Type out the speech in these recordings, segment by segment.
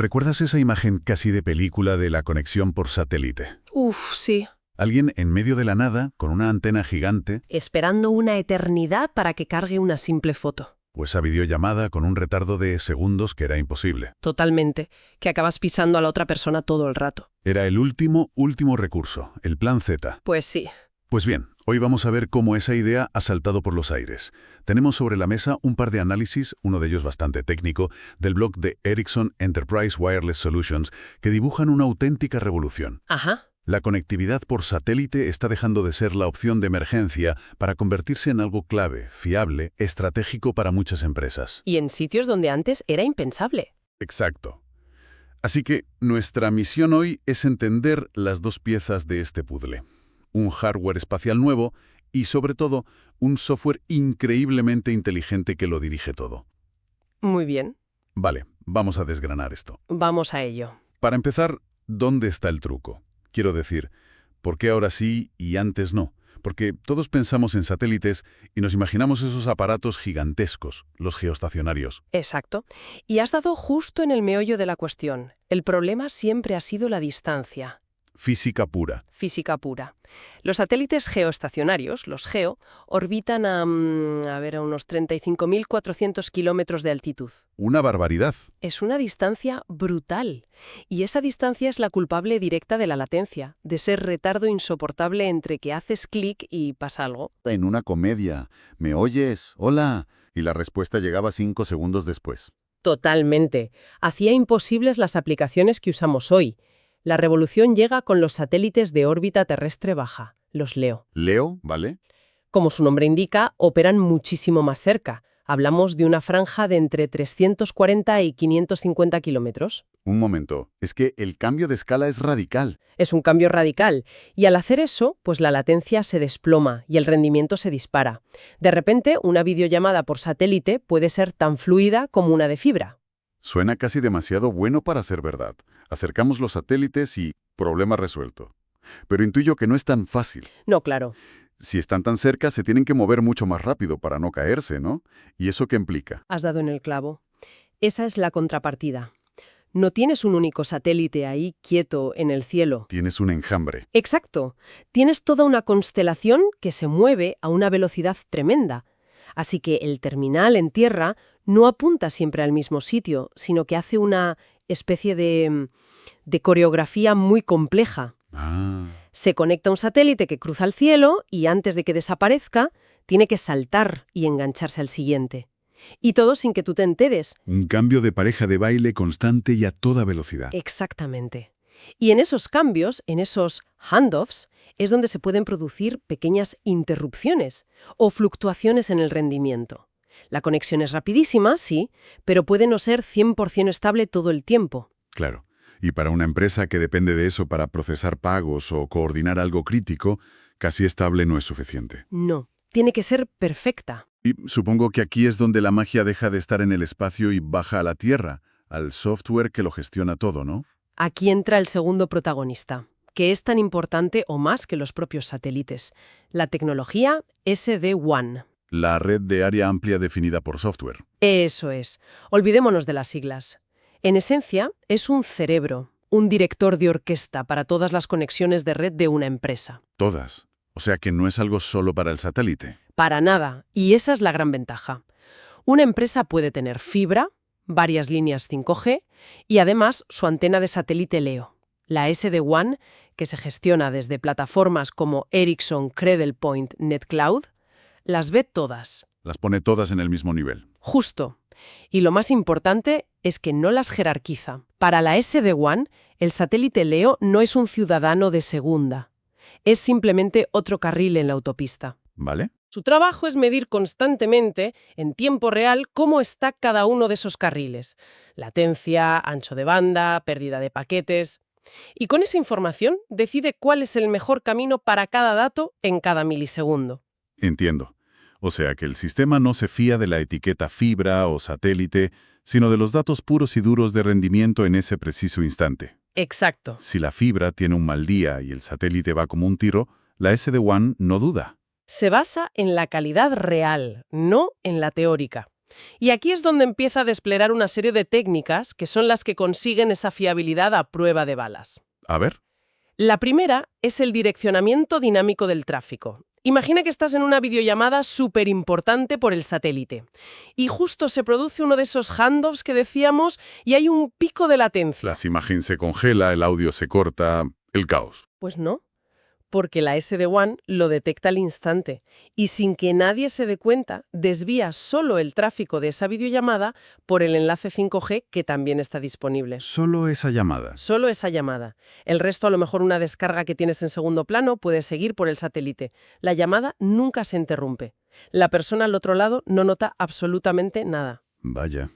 ¿Recuerdas esa imagen casi de película de la conexión por satélite? Uf, sí. Alguien en medio de la nada, con una antena gigante, Esperando una eternidad para que cargue una simple foto. o esa videollamada con un retardo de segundos que era imposible. Totalmente. Que acabas pisando a la otra persona todo el rato. Era el último recurso, el plan Z. Pues sí. Pues bien, hoy vamos a ver cómo esa idea ha saltado por los aires. Tenemos sobre la mesa un par de análisis, uno de ellos bastante técnico, del blog de Ericsson Enterprise Wireless Solutions, que dibujan una auténtica revolución. Ajá. La conectividad por satélite está dejando de ser la opción de emergencia para convertirse en algo clave, fiable, estratégico para muchas empresas. Y en sitios donde antes era impensable. Exacto. Así que nuestra misión hoy es entender las dos piezas de este puzzle. Un hardware espacial nuevo y, sobre todo, un software increíblemente inteligente que lo dirige todo. Muy bien. Vale, vamos a desgranar esto. Vamos a ello. Para empezar, ¿dónde está el truco? Quiero decir, ¿por qué ahora sí y antes no? Porque todos pensamos en satélites y nos imaginamos esos aparatos gigantescos, los geoestacionarios. Exacto. Y has dado justo en el meollo de la cuestión. El problema siempre ha sido la distancia. Física pura. Física pura. Los satélites geoestacionarios, los GEO, orbitan a unos 35.400 kilómetros de altitud. Una barbaridad. Es una distancia brutal. Y esa distancia es la culpable directa de la latencia, de ser retardo insoportable entre que haces clic y pasa algo. En una comedia, ¿me oyes? Hola. Y la respuesta llegaba 5 segundos después. Totalmente. Hacía imposibles las aplicaciones que usamos hoy. La revolución llega con los satélites de órbita terrestre baja, los LEO. Leo, ¿vale? Como su nombre indica, operan muchísimo más cerca. Hablamos de una franja de entre 340 y 550 kilómetros. Un momento, es que el cambio de escala es radical. Es un cambio radical. Y al hacer eso, pues la latencia se desploma y el rendimiento se dispara. De repente, una videollamada por satélite puede ser tan fluida como una de fibra. Suena casi demasiado bueno para ser verdad. Acercamos los satélites y problema resuelto. Pero intuyo que no es tan fácil. No, claro. Si están tan cerca, se tienen que mover mucho más rápido para no caerse, ¿no? ¿Y eso qué implica? Has dado en el clavo. Esa es la contrapartida. No tienes un único satélite ahí quieto en el cielo. Tienes un enjambre. Exacto. Tienes toda una constelación que se mueve a una velocidad tremenda. Así que el terminal en tierra no apunta siempre al mismo sitio, sino que hace una especie de coreografía muy compleja. Se conecta a un satélite que cruza el cielo y antes de que desaparezca, tiene que saltar y engancharse al siguiente. Y todo sin que tú te enteres. Un cambio de pareja de baile constante y a toda velocidad. Exactamente. Y en esos cambios, en esos handoffs, es donde se pueden producir pequeñas interrupciones o fluctuaciones en el rendimiento. La conexión es rapidísima, sí, pero puede no ser 100% estable todo el tiempo. Claro. Y para una empresa que depende de eso para procesar pagos o coordinar algo crítico, casi estable no es suficiente. No, tiene que ser perfecta. Y supongo que aquí es donde la magia deja de estar en el espacio y baja a la Tierra, al software que lo gestiona todo, ¿no? Aquí entra el segundo protagonista, que es tan importante o más que los propios satélites. La tecnología SD-WAN. La red de área amplia definida por software. Eso es. Olvidémonos de las siglas. En esencia, es un cerebro, un director de orquesta para todas las conexiones de red de una empresa. Todas. O sea que no es algo solo para el satélite. Para nada, y esa es la gran ventaja. Una empresa puede tener fibra, varias líneas 5G y además su antena de satélite LEO, la SD-WAN, que se gestiona desde plataformas como Ericsson Cradlepoint NetCloud, las ve todas. Las pone todas en el mismo nivel. Justo. Y lo más importante es que no las jerarquiza. Para la SD-WAN, el satélite LEO no es un ciudadano de segunda. Es simplemente otro carril en la autopista. ¿Vale? Su trabajo es medir constantemente, en tiempo real, cómo está cada uno de esos carriles. Latencia, ancho de banda, pérdida de paquetes. Y con esa información decide cuál es el mejor camino para cada dato en cada milisegundo. Entiendo. O sea que el sistema no se fía de la etiqueta fibra o satélite, sino de los datos puros y duros de rendimiento en ese preciso instante. Exacto. Si la fibra tiene un mal día y el satélite va como un tiro, la SD-WAN no duda. Se basa en la calidad real, no en la teórica. Y aquí es donde empieza a desplegar una serie de técnicas que son las que consiguen esa fiabilidad a prueba de balas. A ver. La primera es el direccionamiento dinámico del tráfico. Imagina que estás en una videollamada súper importante por el satélite y justo se produce uno de esos handoffs que decíamos y hay un pico de latencia. Las imágenes se congela, el audio se corta, el caos. Pues no, porque la SD-WAN lo detecta al instante y sin que nadie se dé cuenta, desvía solo el tráfico de esa videollamada por el enlace 5G que también está disponible. Solo esa llamada. Solo esa llamada. El resto, a lo mejor una descarga que tienes en segundo plano, puede seguir por el satélite. La llamada nunca se interrumpe. La persona al otro lado no nota absolutamente nada. Vaya.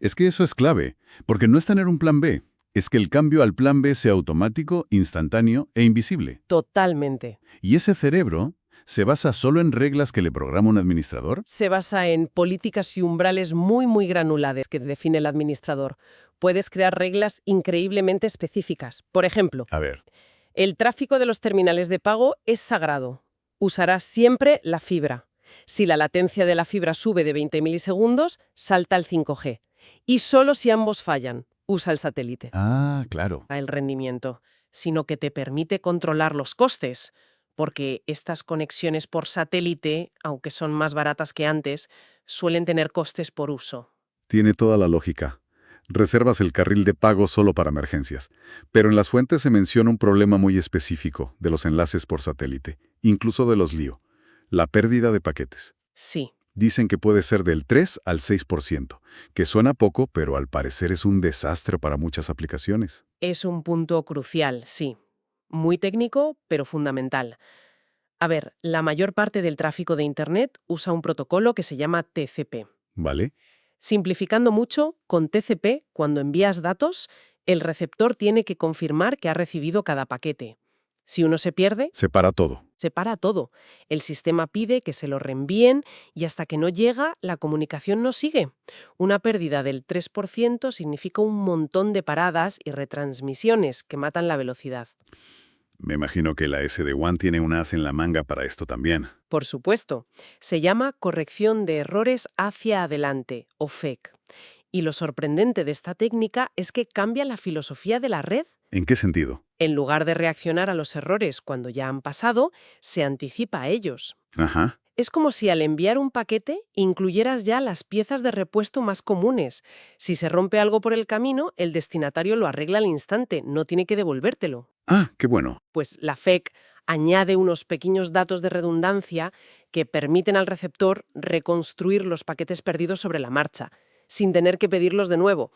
Es que eso es clave, porque no es tener un plan B. Es que el cambio al plan B sea automático, instantáneo e invisible. Totalmente. ¿Y ese cerebro se basa solo en reglas que le programa un administrador? Se basa en políticas y umbrales muy granulares que define el administrador. Puedes crear reglas increíblemente específicas. Por ejemplo, A ver. el tráfico de los terminales de pago es sagrado. Usarás siempre la fibra. Si la latencia de la fibra sube de 20 milisegundos, salta al 5G. Y solo si ambos fallan, usa el satélite. Ah, claro. El rendimiento, sino que te permite controlar los costes, porque estas conexiones por satélite, aunque son más baratas que antes, suelen tener costes por uso. Tiene toda la lógica. Reservas el carril de pago solo para emergencias. Pero en las fuentes se menciona un problema muy específico de los enlaces por satélite, incluso de los LEO, la pérdida de paquetes. Sí. Dicen que puede ser del 3 al 6%, que suena poco, pero al parecer es un desastre para muchas aplicaciones. Es un punto crucial, sí. Muy técnico, pero fundamental. A ver, la mayor parte del tráfico de Internet usa un protocolo que se llama TCP. ¿Vale? Simplificando mucho, con TCP, cuando envías datos, el receptor tiene que confirmar que ha recibido cada paquete. Si uno se pierde, Separa todo. se para todo. El sistema pide que se lo reenvíen y hasta que no llega, la comunicación no sigue. Una pérdida del 3% significa un montón de paradas y retransmisiones que matan la velocidad. Me imagino que la SD-WAN tiene un as en la manga para esto también. Por supuesto, se llama corrección de errores hacia adelante, o FEC. Y lo sorprendente de esta técnica es que cambia la filosofía de la red. ¿En qué sentido? En lugar de reaccionar a los errores cuando ya han pasado, se anticipa a ellos. Ajá. Es como si al enviar un paquete incluyeras ya las piezas de repuesto más comunes. Si se rompe algo por el camino, el destinatario lo arregla al instante, no tiene que devolvértelo. Ah, qué bueno. Pues la FEC añade unos pequeños datos de redundancia que permiten al receptor reconstruir los paquetes perdidos sobre la marcha, sin tener que pedirlos de nuevo.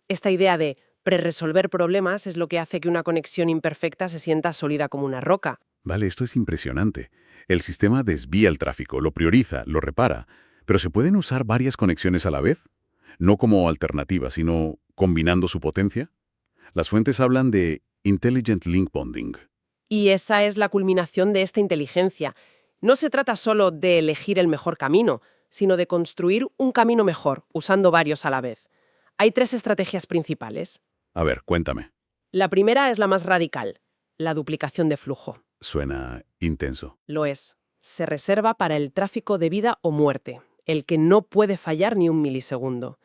Esta idea de preresolver problemas es lo que hace que una conexión imperfecta se sienta sólida como una roca. Vale, esto es impresionante. El sistema desvía el tráfico, lo prioriza, lo repara. ¿Pero se pueden usar varias conexiones a la vez? No como alternativa, sino combinando su potencia. Las fuentes hablan de Intelligent Link Bonding. Y esa es la culminación de esta inteligencia. No se trata solo de elegir el mejor camino, sino de construir un camino mejor, usando varios a la vez. Hay 3 estrategias principales. A ver, cuéntame. La primera es la más radical, la duplicación de flujo. Suena intenso. Lo es. Se reserva para el tráfico de vida o muerte, el que no puede fallar ni un milisegundo.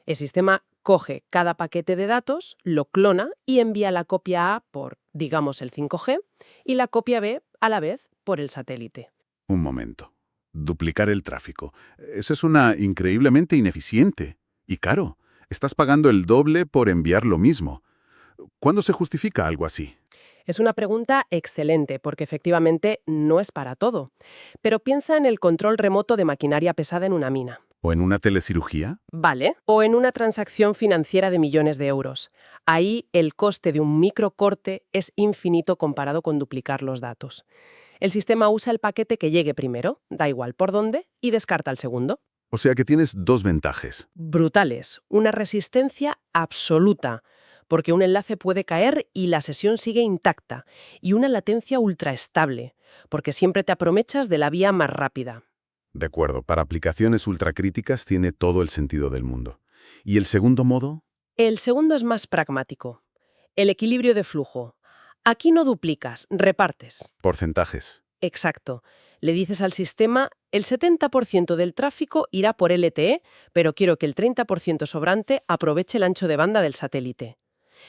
El sistema coge cada paquete de datos, lo clona y envía la copia A por, digamos, el 5G y la copia B a la vez por el satélite. Un momento. Duplicar el tráfico. Eso es increíblemente ineficiente. Y caro. Estás pagando el doble por enviar lo mismo. ¿Cuándo se justifica algo así? Es una pregunta excelente porque efectivamente no es para todo. Pero piensa en el control remoto de maquinaria pesada en una mina. ¿O en una telecirugía? Vale. O en una transacción financiera de millones de euros. Ahí el coste de un microcorte es infinito comparado con duplicar los datos. El sistema usa el paquete que llegue primero, da igual por dónde, y descarta el segundo. O sea que tienes dos ventajas. Brutales. Una resistencia absoluta, porque un enlace puede caer y la sesión sigue intacta. Y una latencia ultraestable, porque siempre te aprovechas de la vía más rápida. De acuerdo, para aplicaciones ultracríticas tiene todo el sentido del mundo. ¿Y el segundo modo? El segundo es más pragmático. El equilibrio de flujo. Aquí no duplicas, repartes. Porcentajes. Exacto. Le dices al sistema, el 70% del tráfico irá por LTE, pero quiero que el 30% sobrante aproveche el ancho de banda del satélite.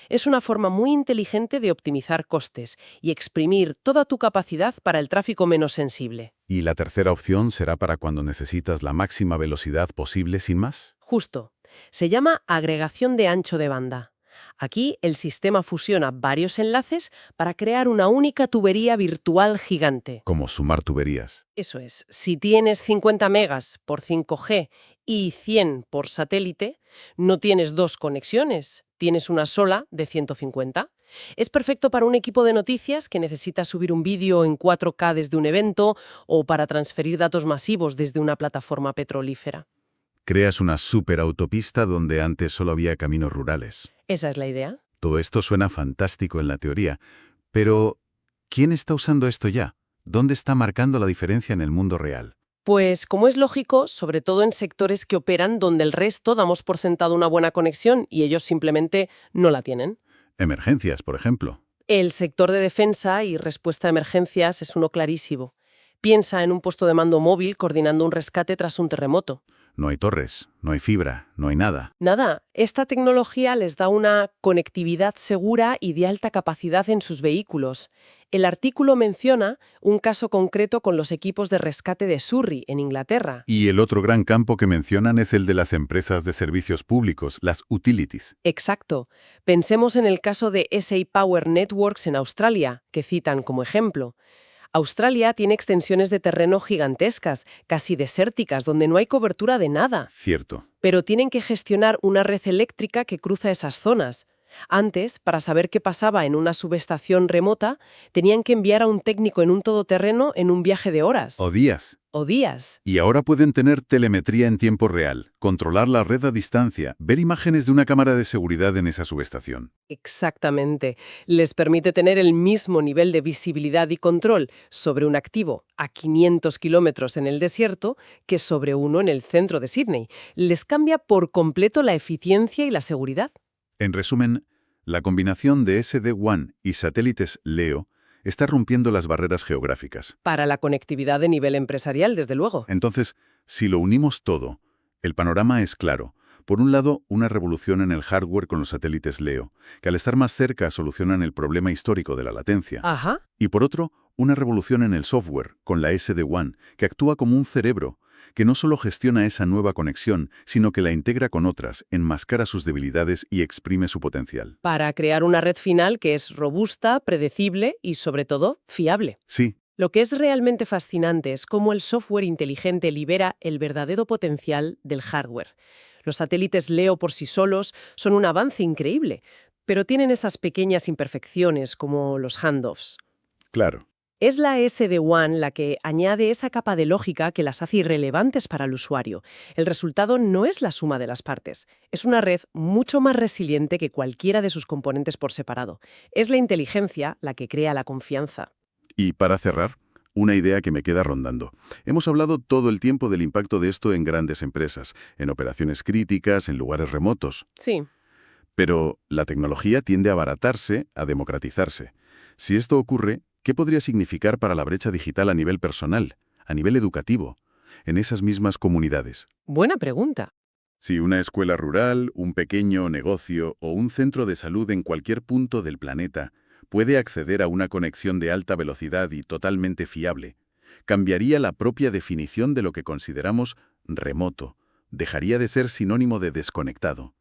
Es una forma muy inteligente de optimizar costes y exprimir toda tu capacidad para el tráfico menos sensible. ¿Y la tercera opción será para cuando necesitas la máxima velocidad posible sin más? Justo. Se llama agregación de ancho de banda. Aquí el sistema fusiona varios enlaces para crear una única tubería virtual gigante. Como sumar tuberías. Eso es, si tienes 50 megas por 5G y 100 por satélite, no tienes dos conexiones, tienes una sola de 150. Es perfecto para un equipo de noticias que necesita subir un vídeo en 4K desde un evento o para transferir datos masivos desde una plataforma petrolífera. Creas una superautopista donde antes solo había caminos rurales. Esa es la idea. Todo esto suena fantástico en la teoría, pero ¿quién está usando esto ya? ¿Dónde está marcando la diferencia en el mundo real? Pues, como es lógico, sobre todo en sectores que operan donde el resto damos por sentado una buena conexión y ellos simplemente no la tienen. Emergencias, por ejemplo. El sector de defensa y respuesta a emergencias es uno clarísimo. Piensa en un puesto de mando móvil coordinando un rescate tras un terremoto. No hay torres, no hay fibra, no hay nada. Nada, esta tecnología les da una conectividad segura y de alta capacidad en sus vehículos. El artículo menciona un caso concreto con los equipos de rescate de Surrey, en Inglaterra. Y el otro gran campo que mencionan es el de las empresas de servicios públicos, las utilities. Exacto. Pensemos en el caso de SA Power Networks en Australia, que citan como ejemplo. Australia tiene extensiones de terreno gigantescas, casi desérticas, donde no hay cobertura de nada. Cierto. Pero tienen que gestionar una red eléctrica que cruza esas zonas. Antes, para saber qué pasaba en una subestación remota, tenían que enviar a un técnico en un todoterreno en un viaje de horas. O días. O días. Y ahora pueden tener telemetría en tiempo real, controlar la red a distancia, ver imágenes de una cámara de seguridad en esa subestación. Exactamente. Les permite tener el mismo nivel de visibilidad y control sobre un activo a 500 kilómetros en el desierto que sobre uno en el centro de Sídney. Les cambia por completo la eficiencia y la seguridad. En resumen, la combinación de SD-WAN y satélites LEO está rompiendo las barreras geográficas. Para la conectividad de nivel empresarial, desde luego. Entonces, si lo unimos todo, el panorama es claro. Por un lado, una revolución en el hardware con los satélites LEO, que al estar más cerca solucionan el problema histórico de la latencia. Ajá. Y por otro, una revolución en el software, con la SD-WAN, que actúa como un cerebro, que no solo gestiona esa nueva conexión, sino que la integra con otras, enmascara sus debilidades y exprime su potencial. Para crear una red final que es robusta, predecible y, sobre todo, fiable. Sí. Lo que es realmente fascinante es cómo el software inteligente libera el verdadero potencial del hardware. Los satélites LEO por sí solos son un avance increíble, pero tienen esas pequeñas imperfecciones como los handoffs. Claro. Es la SD-WAN la que añade esa capa de lógica que las hace irrelevantes para el usuario. El resultado no es la suma de las partes. Es una red mucho más resiliente que cualquiera de sus componentes por separado. Es la inteligencia la que crea la confianza. Y para cerrar, una idea que me queda rondando. Hemos hablado todo el tiempo del impacto de esto en grandes empresas, en operaciones críticas, en lugares remotos. Sí. Pero la tecnología tiende a abaratarse, a democratizarse. Si esto ocurre, ¿qué podría significar para la brecha digital a nivel personal, a nivel educativo, en esas mismas comunidades? Buena pregunta. Si una escuela rural, un pequeño negocio o un centro de salud en cualquier punto del planeta puede acceder a una conexión de alta velocidad y totalmente fiable, cambiaría la propia definición de lo que consideramos remoto, dejaría de ser sinónimo de desconectado.